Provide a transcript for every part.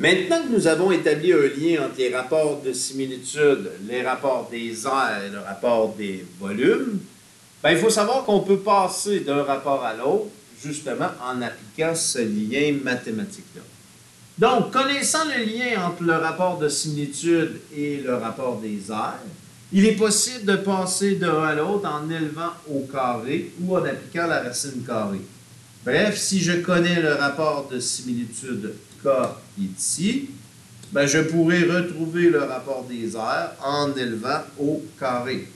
Maintenant que nous avons établi un lien entre les rapports de similitude, les rapports des aires et le rapport des volumes, ben, il faut savoir qu'on peut passer d'un rapport à l'autre, justement en appliquant ce lien mathématique-là. Donc, connaissant le lien entre le rapport de similitude et le rapport des aires, il est possible de passer d'un à l'autre en élevant au carré ou en appliquant la racine carrée. Bref, si je connais le rapport de similitude K qui est ici, ben je pourrais retrouver le rapport des aires en élevant au carré.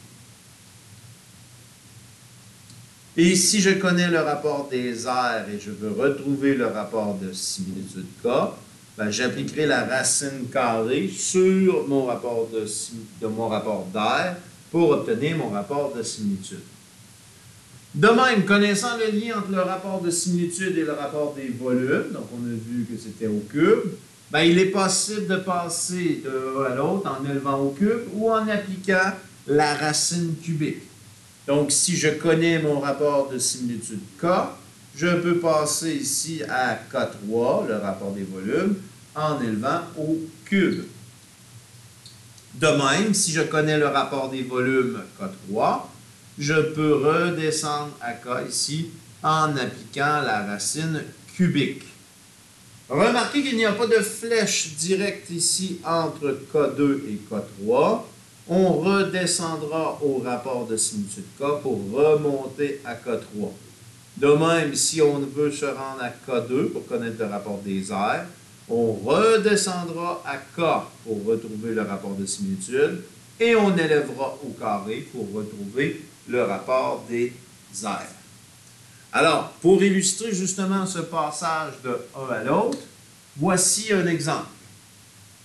Et si je connais le rapport des aires et je veux retrouver le rapport de similitude K, ben j'appliquerai la racine carrée sur mon rapport mon rapport d'aire pour obtenir mon rapport de similitude. De même, connaissant le lien entre le rapport de similitude et le rapport des volumes, donc on a vu que c'était au cube, ben il est possible de passer de l'un à l'autre en élevant au cube ou en appliquant la racine cubique. Donc, si je connais mon rapport de similitude K, je peux passer ici à K3, le rapport des volumes, en élevant au cube. De même, si je connais le rapport des volumes K3, je peux redescendre à K ici en appliquant la racine cubique. Remarquez qu'il n'y a pas de flèche directe ici entre K2 et K3. On redescendra au rapport de similitude K pour remonter à K3. De même, si on veut se rendre à K2 pour connaître le rapport des aires, on redescendra à K pour retrouver le rapport de similitude et on élèvera au carré pour retrouver le rapport des aires. Alors, pour illustrer justement ce passage de un à l'autre, voici un exemple.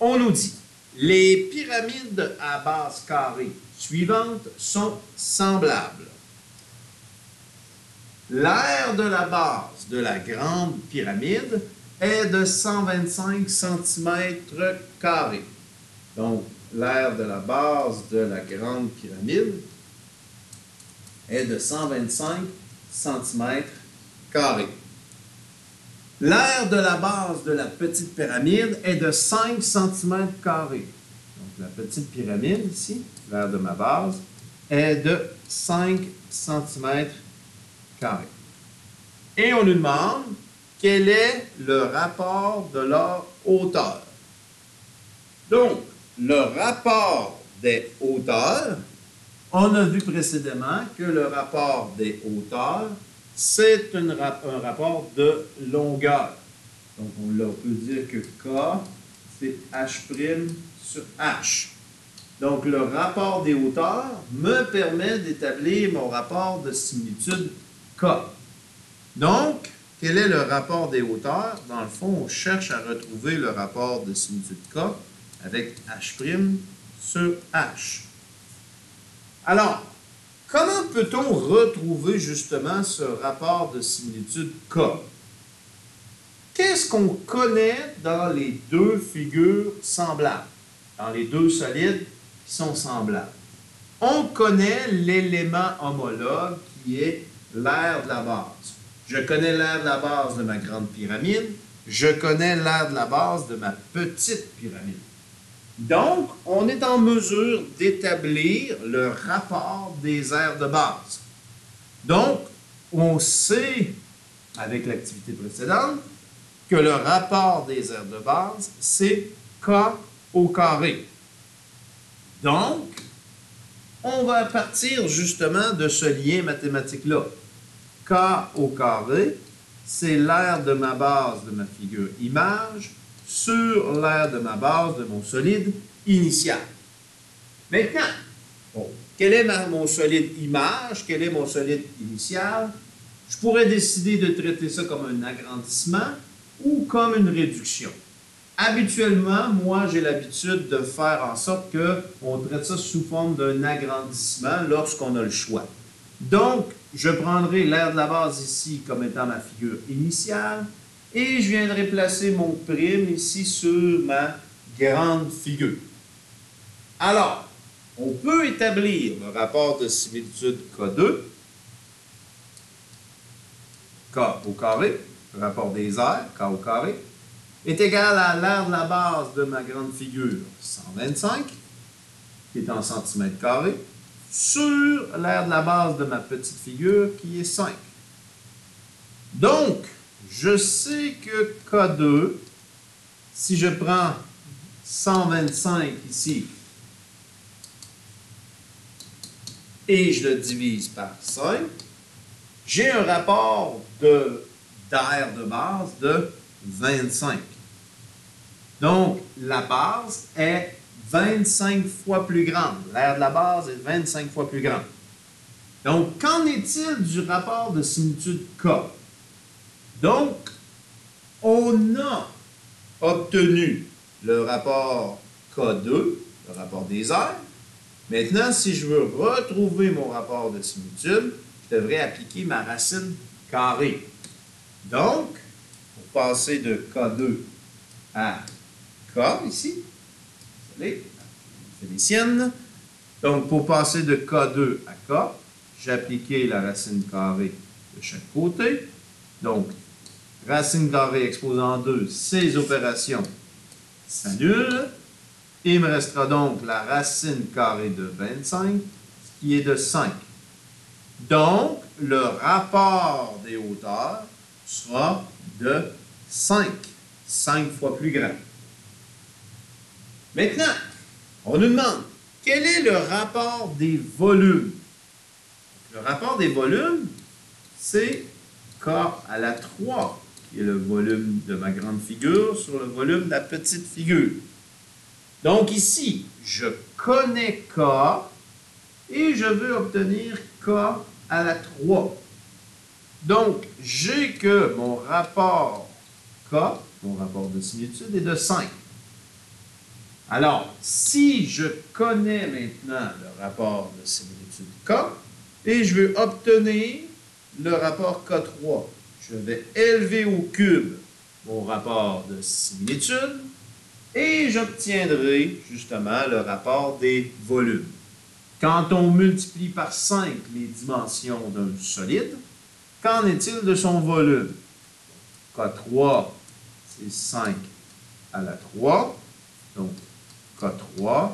On nous dit, les pyramides à base carrée suivantes sont semblables. L'aire de la base de la grande pyramide est de 125 cm². Donc, l'aire de la base de la grande pyramide est de 125 cm². L'aire de la base de la petite pyramide est de 5 cm². Donc, la petite pyramide ici, l'aire de ma base, est de 5 cm². Et on nous demande quel est le rapport de leur hauteur. Donc, le rapport des hauteurs, on a vu précédemment que le rapport des hauteurs, c'est un rapport de longueur. Donc, on peut dire que K, c'est H' sur H. Donc, le rapport des hauteurs me permet d'établir mon rapport de similitude K. Donc, quel est le rapport des hauteurs? Dans le fond, on cherche à retrouver le rapport de similitude K avec H' sur H. Alors, comment peut-on retrouver justement ce rapport de similitude K? Qu'est-ce qu'on connaît dans les deux figures semblables, dans les deux solides qui sont semblables? On connaît l'élément homologue qui est l'aire de la base. Je connais l'aire de la base de ma grande pyramide, je connais l'aire de la base de ma petite pyramide. Donc, on est en mesure d'établir le rapport des aires de base. Donc, on sait, avec l'activité précédente, que le rapport des aires de base, c'est K au carré. Donc, on va partir justement de ce lien mathématique-là. K au carré, c'est l'aire de ma base de ma figure image sur l'aire de ma base de mon solide initial. Maintenant, quel est mon solide image? Quel est mon solide initial? Je pourrais décider de traiter ça comme un agrandissement ou comme une réduction. Habituellement, moi, j'ai l'habitude de faire en sorte qu'on traite ça sous forme d'un agrandissement lorsqu'on a le choix. Donc, je prendrai l'aire de la base ici comme étant ma figure initiale et je viendrai placer mon prime ici sur ma grande figure. Alors, on peut établir le rapport de similitude K2, K au carré, le rapport des aires, K au carré, est égal à l'aire de la base de ma grande figure, 125, qui est en centimètres carrés, sur l'aire de la base de ma petite figure, qui est 5. Donc, je sais que K2, si je prends 125 ici, et je le divise par 5, j'ai un rapport d'aire de base de 25. Donc, la base est 25 fois plus grande. L'aire de la base est 25 fois plus grande. Donc, qu'en est-il du rapport de similitude K? Donc, on a obtenu le rapport K2, le rapport des aires. Maintenant, si je veux retrouver mon rapport de similitude, je devrais appliquer ma racine carrée. Donc, pour passer de K2 à K, ici, désolé, phénicienne. Donc, pour passer de K2 à K, j'ai appliqué la racine carrée de chaque côté. Donc, racine carrée exposant 2, ces opérations s'annulent. Il me restera donc la racine carrée de 25, ce qui est de 5. Donc, le rapport des hauteurs sera de 5. 5 fois plus grand. Maintenant, on nous demande, quel est le rapport des volumes? Le rapport des volumes, c'est K à la 3, qui est le volume de ma grande figure sur le volume de la petite figure. Donc ici, je connais K et je veux obtenir K à la 3. Donc, j'ai que mon rapport K, mon rapport de similitude, est de 5. Alors, si je connais maintenant le rapport de similitude K et je veux obtenir le rapport K3, je vais élever au cube mon rapport de similitude et j'obtiendrai justement le rapport des volumes. Quand on multiplie par 5 les dimensions d'un solide, qu'en est-il de son volume? K3, c'est 5 à la 3. Donc, K3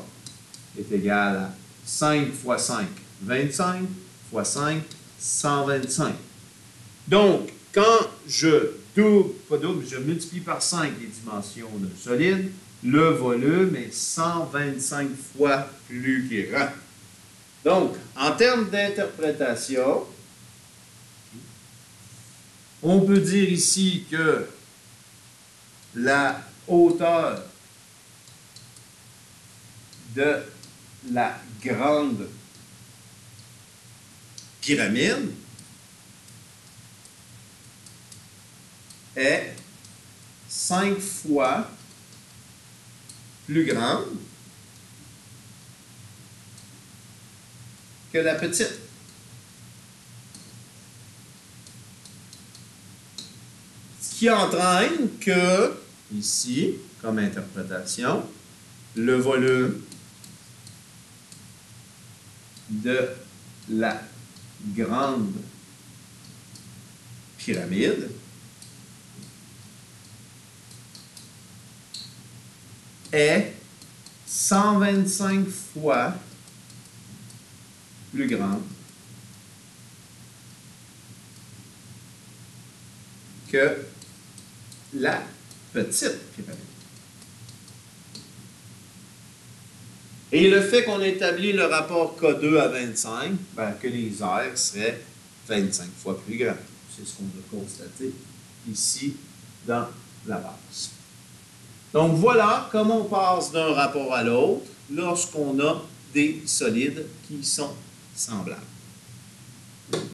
est égal à 5 fois 5, 25, fois 5, 125. Donc, quand je je multiplie par 5 les dimensions d'un solide, le volume est 125 fois plus grand. Donc, en termes d'interprétation, on peut dire ici que la hauteur de la grande pyramide est 5 fois plus grande que la petite. Ce qui entraîne que, ici, comme interprétation, le volume de la grande pyramide est 125 fois plus grande que la petite pyramide. Et le fait qu'on établit le rapport K2 à 25, ben, que les aires seraient 25 fois plus grands. C'est ce qu'on a constaté ici dans la base. Donc voilà comment on passe d'un rapport à l'autre lorsqu'on a des solides qui sont semblables.